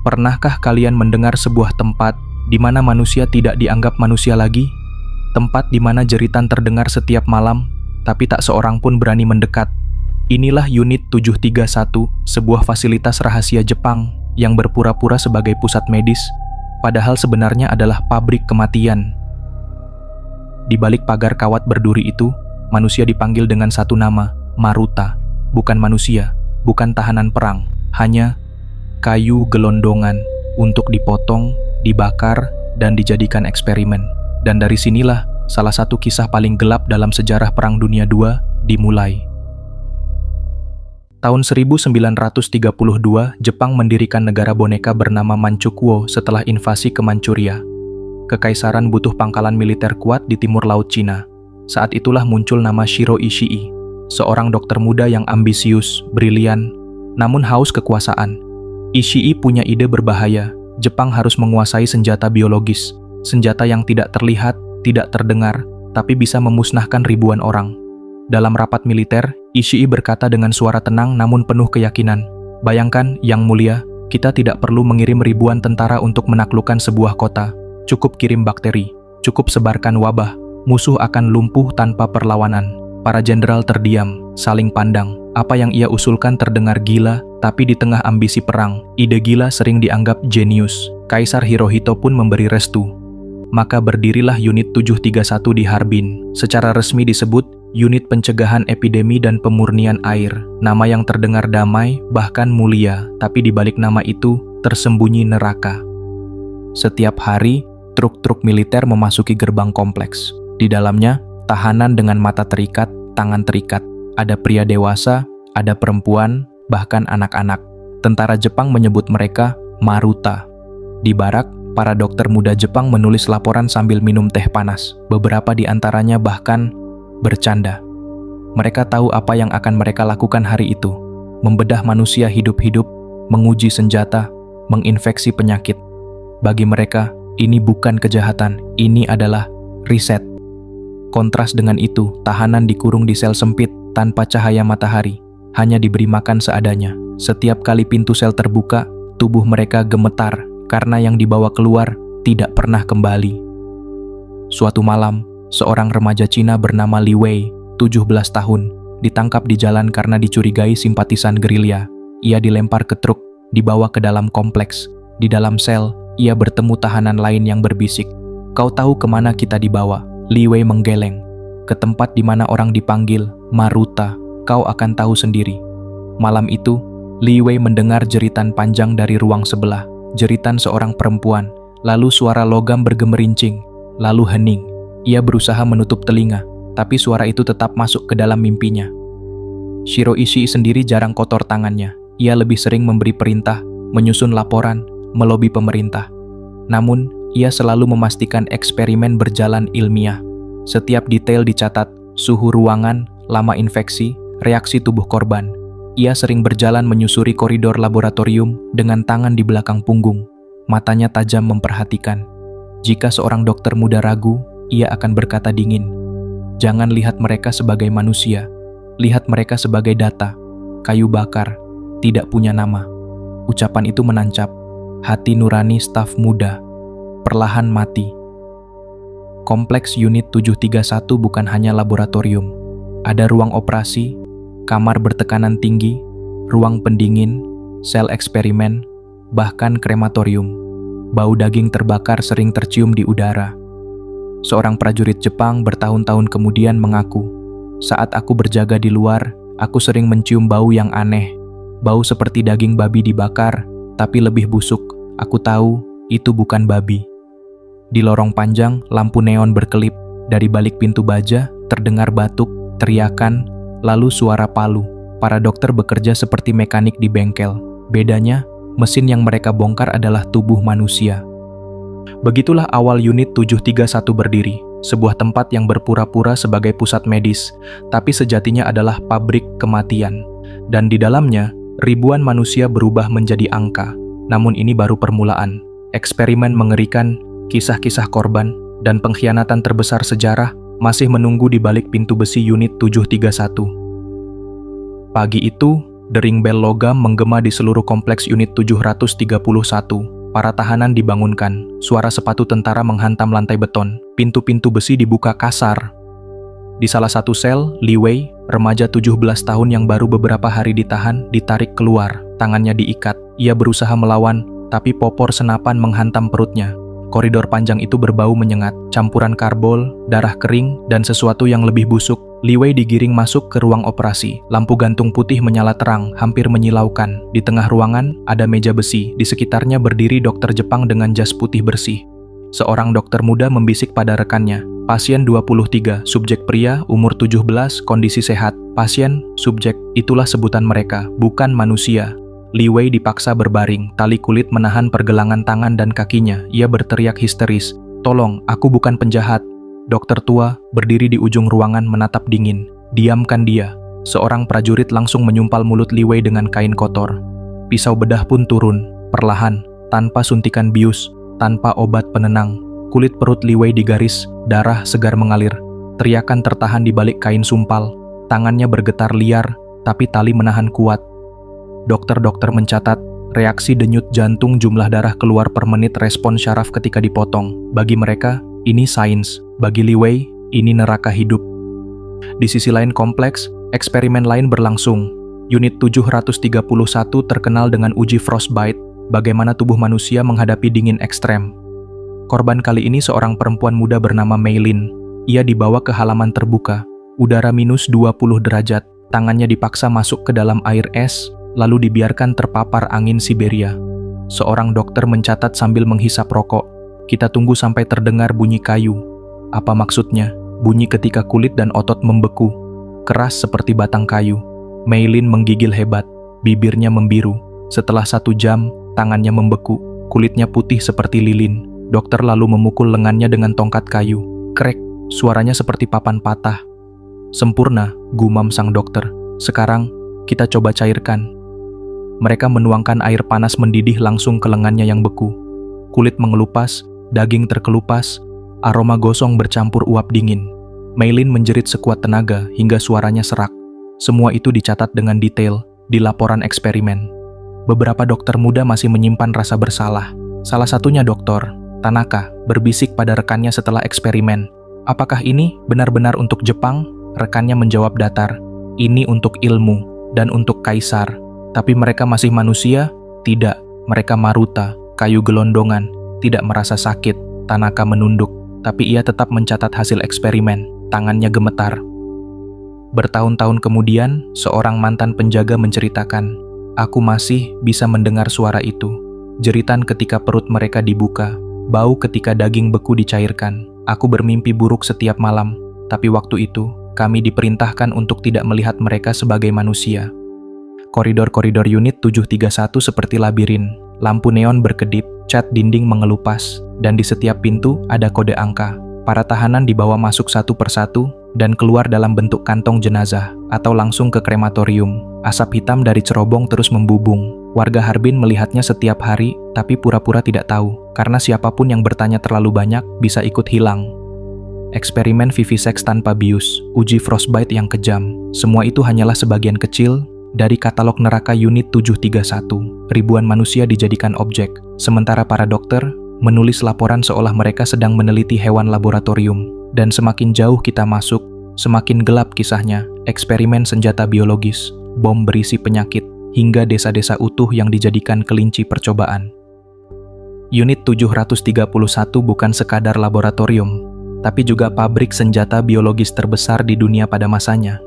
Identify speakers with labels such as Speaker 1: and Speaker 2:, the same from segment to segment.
Speaker 1: Pernahkah kalian mendengar sebuah tempat di mana manusia tidak dianggap manusia lagi? Tempat di mana jeritan terdengar setiap malam, tapi tak seorang pun berani mendekat. Inilah Unit 731, sebuah fasilitas rahasia Jepang yang berpura-pura sebagai pusat medis, padahal sebenarnya adalah pabrik kematian. Di balik pagar kawat berduri itu, manusia dipanggil dengan satu nama, Maruta. Bukan manusia, bukan tahanan perang, hanya kayu gelondongan untuk dipotong, dibakar, dan dijadikan eksperimen. Dan dari sinilah salah satu kisah paling gelap dalam sejarah Perang Dunia II dimulai. Tahun 1932, Jepang mendirikan negara boneka bernama Manchukuo setelah invasi ke Manchuria. Kekaisaran butuh pangkalan militer kuat di timur laut Cina. Saat itulah muncul nama Shiro Ishii, seorang dokter muda yang ambisius, brilian, namun haus kekuasaan. Ishii punya ide berbahaya. Jepang harus menguasai senjata biologis, senjata yang tidak terlihat, tidak terdengar, tapi bisa memusnahkan ribuan orang. Dalam rapat militer, Ishii berkata dengan suara tenang namun penuh keyakinan, "Bayangkan, Yang Mulia, kita tidak perlu mengirim ribuan tentara untuk menaklukkan sebuah kota. Cukup kirim bakteri, cukup sebarkan wabah. Musuh akan lumpuh tanpa perlawanan." Para jenderal terdiam, saling pandang. Apa yang ia usulkan terdengar gila, tapi di tengah ambisi perang, ide gila sering dianggap jenius. Kaisar Hirohito pun memberi restu. Maka berdirilah Unit 731 di Harbin. Secara resmi disebut Unit Pencegahan Epidemi dan Pemurnian Air. Nama yang terdengar damai, bahkan mulia, tapi di balik nama itu tersembunyi neraka. Setiap hari, truk-truk militer memasuki gerbang kompleks. Di dalamnya, tahanan dengan mata terikat, tangan terikat. Ada pria dewasa, ada perempuan, bahkan anak-anak. Tentara Jepang menyebut mereka Maruta. Di barak, para dokter muda Jepang menulis laporan sambil minum teh panas. Beberapa di antaranya bahkan bercanda. Mereka tahu apa yang akan mereka lakukan hari itu. Membedah manusia hidup-hidup, menguji senjata, menginfeksi penyakit. Bagi mereka, ini bukan kejahatan, ini adalah riset. Kontras dengan itu, tahanan dikurung di sel sempit tanpa cahaya matahari, hanya diberi makan seadanya. Setiap kali pintu sel terbuka, tubuh mereka gemetar karena yang dibawa keluar tidak pernah kembali. Suatu malam, seorang remaja Cina bernama Li Wei, 17 tahun, ditangkap di jalan karena dicurigai simpatisan gerilya. Ia dilempar ke truk, dibawa ke dalam kompleks. Di dalam sel, ia bertemu tahanan lain yang berbisik. "Kau tahu kemana kita dibawa?" Li Wei menggeleng. "Ke tempat di mana orang dipanggil Maruta. Kau akan tahu sendiri." Malam itu, Li Wei mendengar jeritan panjang dari ruang sebelah. Jeritan seorang perempuan, lalu suara logam bergemerincing, lalu hening. Ia berusaha menutup telinga, tapi suara itu tetap masuk ke dalam mimpinya. Shiro Ishii sendiri jarang kotor tangannya. Ia lebih sering memberi perintah, menyusun laporan, melobi pemerintah. Namun, ia selalu memastikan eksperimen berjalan ilmiah. Setiap detail dicatat, suhu ruangan, lama infeksi, reaksi tubuh korban. Ia sering berjalan menyusuri koridor laboratorium dengan tangan di belakang punggung. Matanya tajam memperhatikan. Jika seorang dokter muda ragu, ia akan berkata dingin, "Jangan lihat mereka sebagai manusia. Lihat mereka sebagai data, kayu bakar, tidak punya nama." Ucapan itu menancap. Hati nurani staf muda perlahan mati. Kompleks Unit 731 bukan hanya laboratorium. Ada ruang operasi, kamar bertekanan tinggi, ruang pendingin, sel eksperimen, bahkan krematorium. Bau daging terbakar sering tercium di udara. Seorang prajurit Jepang bertahun-tahun kemudian mengaku, "Saat aku berjaga di luar, aku sering mencium bau yang aneh. Bau seperti daging babi dibakar, tapi lebih busuk. Aku tahu itu bukan babi." Di lorong panjang, lampu neon berkelip. Dari balik pintu baja, terdengar batuk, teriakan, lalu suara palu. Para dokter bekerja seperti mekanik di bengkel. Bedanya, mesin yang mereka bongkar adalah tubuh manusia. Begitulah awal Unit 731 berdiri, sebuah tempat yang berpura-pura sebagai pusat medis, tapi sejatinya adalah pabrik kematian. Dan di dalamnya, ribuan manusia berubah menjadi angka. Namun ini baru permulaan. Eksperimen mengerikan, kisah-kisah korban, dan pengkhianatan terbesar sejarah masih menunggu di balik pintu besi Unit 731. Pagi itu, Dering bel logam menggema di seluruh kompleks unit 731. Para tahanan dibangunkan. Suara sepatu tentara menghantam lantai beton. Pintu-pintu besi dibuka kasar. Di salah satu sel, Li Wei, remaja 17 tahun yang baru beberapa hari ditahan, ditarik keluar. Tangannya diikat. Ia berusaha melawan, tapi popor senapan menghantam perutnya. Koridor panjang itu berbau menyengat, campuran karbol, darah kering, dan sesuatu yang lebih busuk. Li Wei digiring masuk ke ruang operasi. Lampu gantung putih menyala terang, hampir menyilaukan. Di tengah ruangan, ada meja besi. Di sekitarnya berdiri dokter Jepang dengan jas putih bersih. Seorang dokter muda membisik pada rekannya. Pasien 23, subjek pria, umur 17, kondisi sehat. Pasien, subjek, itulah sebutan mereka, bukan manusia. Li Wei dipaksa berbaring, tali kulit menahan pergelangan tangan dan kakinya. Ia berteriak histeris, "Tolong, aku bukan penjahat." Dokter tua berdiri di ujung ruangan menatap dingin. "Diamkan dia." Seorang prajurit langsung menyumpal mulut Li Wei dengan kain kotor. Pisau bedah pun turun, perlahan, tanpa suntikan bius, tanpa obat penenang. Kulit perut Li Wei digaris, darah segar mengalir. Teriakan tertahan di balik kain sumpal. Tangannya bergetar liar, tapi tali menahan kuat. Dokter-dokter mencatat, reaksi denyut jantung, jumlah darah keluar per menit, respon syaraf ketika dipotong. Bagi mereka, ini sains. Bagi Li Wei, ini neraka hidup. Di sisi lain kompleks, eksperimen lain berlangsung. Unit 731 terkenal dengan uji frostbite, bagaimana tubuh manusia menghadapi dingin ekstrem. Korban kali ini seorang perempuan muda bernama Mei Lin. Ia dibawa ke halaman terbuka. Udara minus 20 derajat, tangannya dipaksa masuk ke dalam air es, lalu dibiarkan terpapar angin Siberia. Seorang dokter mencatat sambil menghisap rokok. "Kita tunggu sampai terdengar bunyi kayu." Apa maksudnya? Bunyi ketika kulit dan otot membeku, keras seperti batang kayu. Mei Lin menggigil hebat, bibirnya membiru. Setelah 1 jam, tangannya membeku, kulitnya putih seperti lilin. Dokter lalu memukul lengannya dengan tongkat kayu. Krek, suaranya seperti papan patah. "Sempurna," gumam sang dokter. "Sekarang, kita coba cairkan." Mereka menuangkan air panas mendidih langsung ke lengannya yang beku. Kulit mengelupas, daging terkelupas, aroma gosong bercampur uap dingin. Mei Lin menjerit sekuat tenaga hingga suaranya serak. Semua itu dicatat dengan detail di laporan eksperimen. Beberapa dokter muda masih menyimpan rasa bersalah. Salah satunya Dr. Tanaka berbisik pada rekannya setelah eksperimen. "Apakah ini benar-benar untuk Jepang?" Rekannya menjawab datar, "Ini untuk ilmu dan untuk kaisar." Tapi mereka masih manusia? Tidak, mereka maruta, kayu gelondongan, tidak merasa sakit. Tanaka menunduk, tapi ia tetap mencatat hasil eksperimen. Tangannya gemetar. Bertahun-tahun kemudian, seorang mantan penjaga menceritakan, "Aku masih bisa mendengar suara itu. Jeritan ketika perut mereka dibuka, bau ketika daging beku dicairkan. Aku bermimpi buruk setiap malam, tapi waktu itu, kami diperintahkan untuk tidak melihat mereka sebagai manusia." Koridor-koridor unit 731 seperti labirin. Lampu neon berkedip, cat dinding mengelupas, dan di setiap pintu ada kode angka. Para tahanan dibawa masuk satu persatu dan keluar dalam bentuk kantong jenazah atau langsung ke krematorium. Asap hitam dari cerobong terus membubung. Warga Harbin melihatnya setiap hari, tapi pura-pura tidak tahu, karena siapapun yang bertanya terlalu banyak bisa ikut hilang. Eksperimen vivisex tanpa bius, uji frostbite yang kejam, semua itu hanyalah sebagian kecil dari katalog neraka unit 731. Ribuan manusia dijadikan objek, sementara para dokter menulis laporan seolah mereka sedang meneliti hewan laboratorium. Dan semakin jauh kita masuk, semakin gelap kisahnya. Eksperimen senjata biologis, bom berisi penyakit, hingga desa-desa utuh yang dijadikan kelinci percobaan. Unit 731 bukan sekadar laboratorium, tapi juga pabrik senjata biologis terbesar di dunia pada masanya.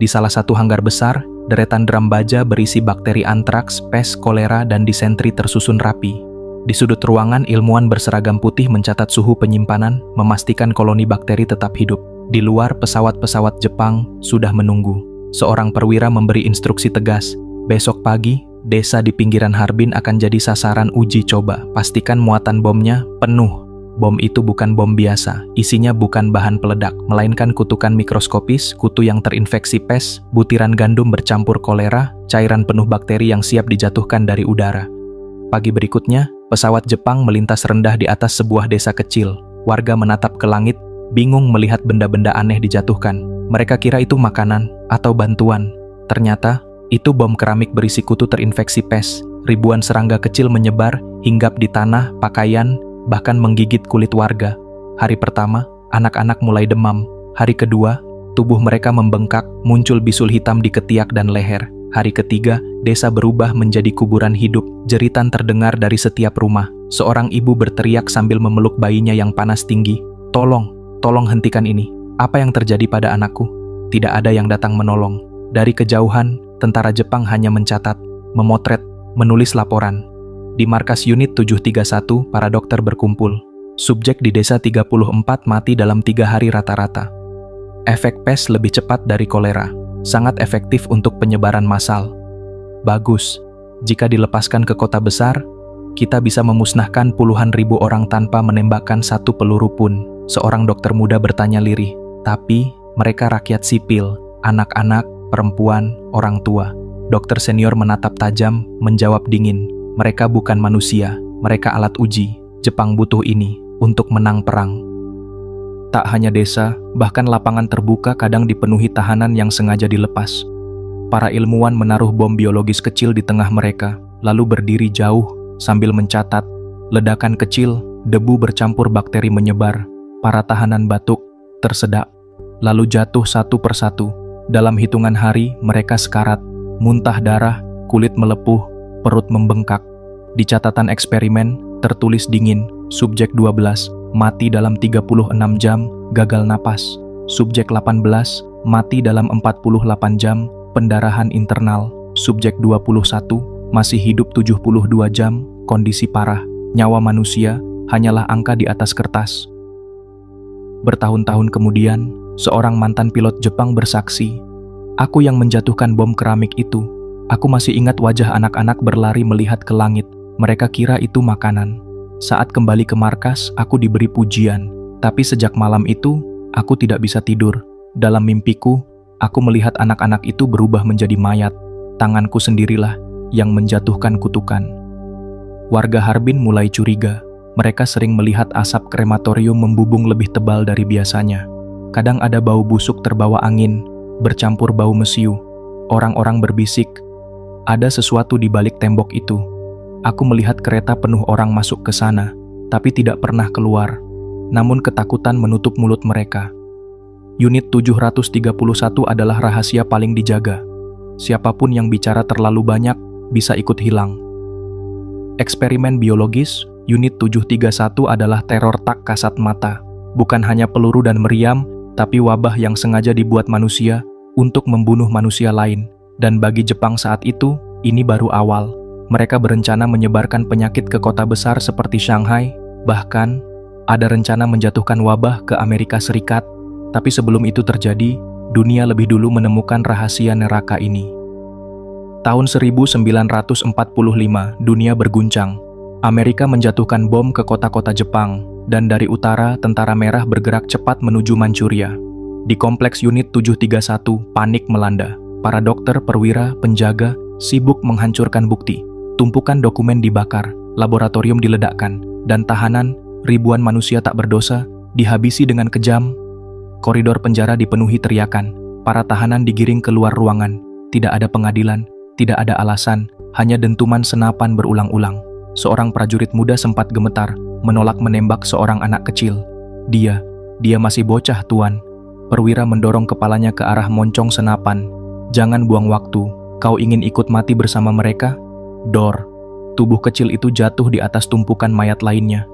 Speaker 1: Di salah satu hanggar besar, deretan drum baja berisi bakteri antraks, pes, kolera, dan disentri tersusun rapi. Di sudut ruangan, ilmuwan berseragam putih mencatat suhu penyimpanan, memastikan koloni bakteri tetap hidup. Di luar, pesawat-pesawat Jepang sudah menunggu. Seorang perwira memberi instruksi tegas, "Besok pagi, desa di pinggiran Harbin akan jadi sasaran uji coba. Pastikan muatan bomnya penuh." Bom itu bukan bom biasa, isinya bukan bahan peledak, melainkan kutukan mikroskopis, kutu yang terinfeksi pes, butiran gandum bercampur kolera, cairan penuh bakteri yang siap dijatuhkan dari udara. Pagi berikutnya, pesawat Jepang melintas rendah di atas sebuah desa kecil. Warga menatap ke langit, bingung melihat benda-benda aneh dijatuhkan. Mereka kira itu makanan atau bantuan. Ternyata, Itu bom keramik berisi kutu terinfeksi pes. Ribuan serangga kecil menyebar, hinggap di tanah, pakaian, bahkan menggigit kulit warga. Hari pertama, anak-anak mulai demam. Hari kedua, tubuh mereka membengkak, muncul bisul hitam di ketiak dan leher. Hari ketiga, desa berubah menjadi kuburan hidup. Jeritan terdengar dari setiap rumah. Seorang ibu berteriak sambil memeluk bayinya yang panas tinggi. Tolong, tolong hentikan ini. Apa yang terjadi pada anakku? Tidak ada yang datang menolong. Dari kejauhan, tentara Jepang hanya mencatat, memotret, menulis laporan. Di markas unit 731, para dokter berkumpul. Subjek di desa 34 mati dalam 3 hari rata-rata. Efek pes lebih cepat dari kolera. Sangat efektif untuk penyebaran massal. Bagus. Jika dilepaskan ke kota besar, kita bisa memusnahkan puluhan ribu orang tanpa menembakkan satu peluru pun. Seorang dokter muda bertanya lirih. Tapi, mereka rakyat sipil, anak-anak, perempuan, orang tua. Dokter senior menatap tajam, menjawab dingin. Mereka bukan manusia, mereka alat uji. Jepang butuh ini untuk menang perang. Tak hanya desa, bahkan lapangan terbuka kadang dipenuhi tahanan yang sengaja dilepas. Para ilmuwan menaruh bom biologis kecil di tengah mereka, lalu berdiri jauh sambil mencatat. Ledakan kecil, debu bercampur bakteri menyebar. Para tahanan batuk, tersedak, lalu jatuh satu persatu. Dalam hitungan hari, mereka sekarat, muntah darah, kulit melepuh, perut membengkak. Di catatan eksperimen, tertulis dingin, subjek 12, mati dalam 36 jam, gagal napas. Subjek 18, mati dalam 48 jam, pendarahan internal. Subjek 21, masih hidup 72 jam, kondisi parah. Nyawa manusia hanyalah angka di atas kertas. Bertahun-tahun kemudian, seorang mantan pilot Jepang bersaksi, "Aku yang menjatuhkan bom keramik itu. Aku masih ingat wajah anak-anak berlari melihat ke langit. Mereka kira itu makanan. Saat kembali ke markas, aku diberi pujian. Tapi sejak malam itu, aku tidak bisa tidur. Dalam mimpiku, aku melihat anak-anak itu berubah menjadi mayat. Tanganku sendirilah yang menjatuhkan kutukan." Warga Harbin mulai curiga. Mereka sering melihat asap krematorium membubung lebih tebal dari biasanya. Kadang ada bau busuk terbawa angin, bercampur bau mesiu. Orang-orang berbisik, ada sesuatu di balik tembok itu. Aku melihat kereta penuh orang masuk ke sana, tapi tidak pernah keluar. Namun ketakutan menutup mulut mereka. Unit 731 adalah rahasia paling dijaga. Siapapun yang bicara terlalu banyak, bisa ikut hilang. Eksperimen biologis, Unit 731 adalah teror tak kasat mata. Bukan hanya peluru dan meriam, tapi wabah yang sengaja dibuat manusia untuk membunuh manusia lain. Dan bagi Jepang saat itu, ini baru awal. Mereka berencana menyebarkan penyakit ke kota besar seperti Shanghai, bahkan ada rencana menjatuhkan wabah ke Amerika Serikat. Tapi sebelum itu terjadi, dunia lebih dulu menemukan rahasia neraka ini. Tahun 1945, dunia berguncang. Amerika menjatuhkan bom ke kota-kota Jepang, dan dari utara, tentara merah bergerak cepat menuju Manchuria. Di kompleks unit 731, panik melanda. Para dokter, perwira, penjaga, sibuk menghancurkan bukti. Tumpukan dokumen dibakar, laboratorium diledakkan, dan tahanan, ribuan manusia tak berdosa, dihabisi dengan kejam. Koridor penjara dipenuhi teriakan. Para tahanan digiring keluar ruangan. Tidak ada pengadilan, tidak ada alasan, hanya dentuman senapan berulang-ulang. Seorang prajurit muda sempat gemetar, menolak menembak seorang anak kecil. Dia masih bocah, Tuan. Perwira mendorong kepalanya ke arah moncong senapan. "Jangan buang waktu, kau ingin ikut mati bersama mereka?" Dor. Tubuh kecil itu jatuh di atas tumpukan mayat lainnya.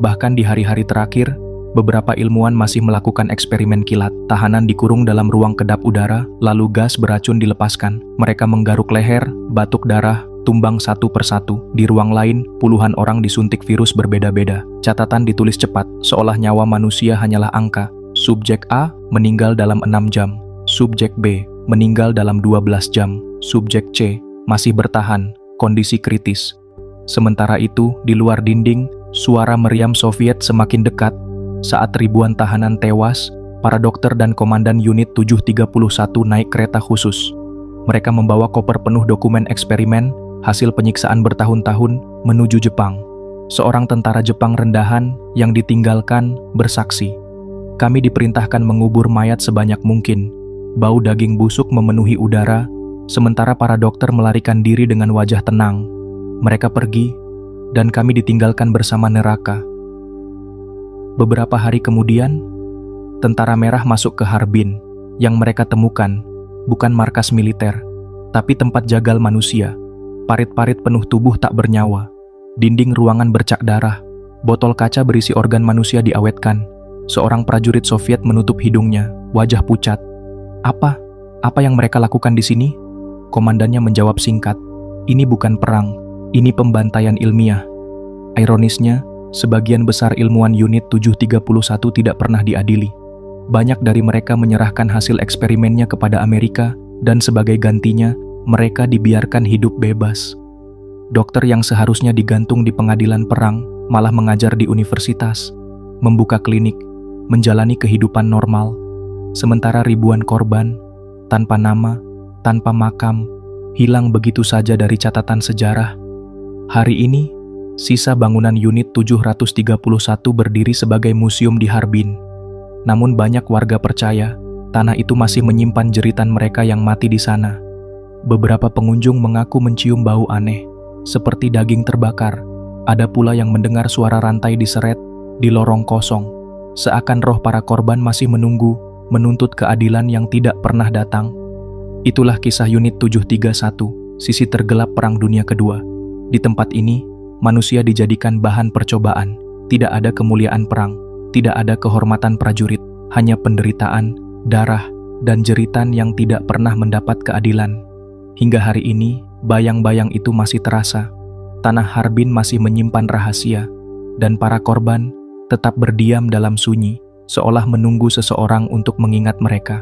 Speaker 1: Bahkan di hari-hari terakhir, beberapa ilmuwan masih melakukan eksperimen kilat. Tahanan dikurung dalam ruang kedap udara, lalu gas beracun dilepaskan. Mereka menggaruk leher, batuk darah, tumbang satu persatu. Di ruang lain, puluhan orang disuntik virus berbeda-beda. Catatan ditulis cepat, seolah nyawa manusia hanyalah angka. Subjek A meninggal dalam 6 jam. Subjek B meninggal dalam 12 jam. Subjek C masih bertahan, kondisi kritis. Sementara itu, di luar dinding, suara meriam Soviet semakin dekat. Saat ribuan tahanan tewas, para dokter dan komandan unit 731 naik kereta khusus. Mereka membawa koper penuh dokumen eksperimen, hasil penyiksaan bertahun-tahun, menuju Jepang. Seorang tentara Jepang rendahan yang ditinggalkan bersaksi, "Kami diperintahkan mengubur mayat sebanyak mungkin. Bau daging busuk memenuhi udara, sementara para dokter melarikan diri dengan wajah tenang. Mereka pergi, dan kami ditinggalkan bersama neraka. Beberapa hari kemudian, tentara merah masuk ke Harbin. Yang mereka temukan bukan markas militer, tapi tempat jagal manusia. Parit-parit penuh tubuh tak bernyawa, dinding ruangan bercak darah, botol kaca berisi organ manusia diawetkan. Seorang prajurit Soviet menutup hidungnya, wajah pucat. Apa yang mereka lakukan di sini? Komandannya menjawab singkat, ini bukan perang, ini pembantaian ilmiah. Ironisnya, sebagian besar ilmuwan unit 731 tidak pernah diadili. Banyak dari mereka menyerahkan hasil eksperimennya kepada Amerika, dan sebagai gantinya, mereka dibiarkan hidup bebas. Dokter yang seharusnya digantung di pengadilan perang, malah mengajar di universitas, membuka klinik, menjalani kehidupan normal. Sementara ribuan korban, tanpa nama, tanpa makam, hilang begitu saja dari catatan sejarah. Hari ini, sisa bangunan unit 731 berdiri sebagai museum di Harbin. Namun banyak warga percaya, tanah itu masih menyimpan jeritan mereka yang mati di sana. Beberapa pengunjung mengaku mencium bau aneh, seperti daging terbakar. Ada pula yang mendengar suara rantai diseret di lorong kosong, seakan roh para korban masih menunggu, menuntut keadilan yang tidak pernah datang. Itulah kisah unit 731, sisi tergelap Perang Dunia Kedua. Di tempat ini, manusia dijadikan bahan percobaan. Tidak ada kemuliaan perang, tidak ada kehormatan prajurit, hanya penderitaan, darah, dan jeritan yang tidak pernah mendapat keadilan. Hingga hari ini, bayang-bayang itu masih terasa. Tanah Harbin masih menyimpan rahasia, dan para korban tetap berdiam dalam sunyi, seolah menunggu seseorang untuk mengingat mereka.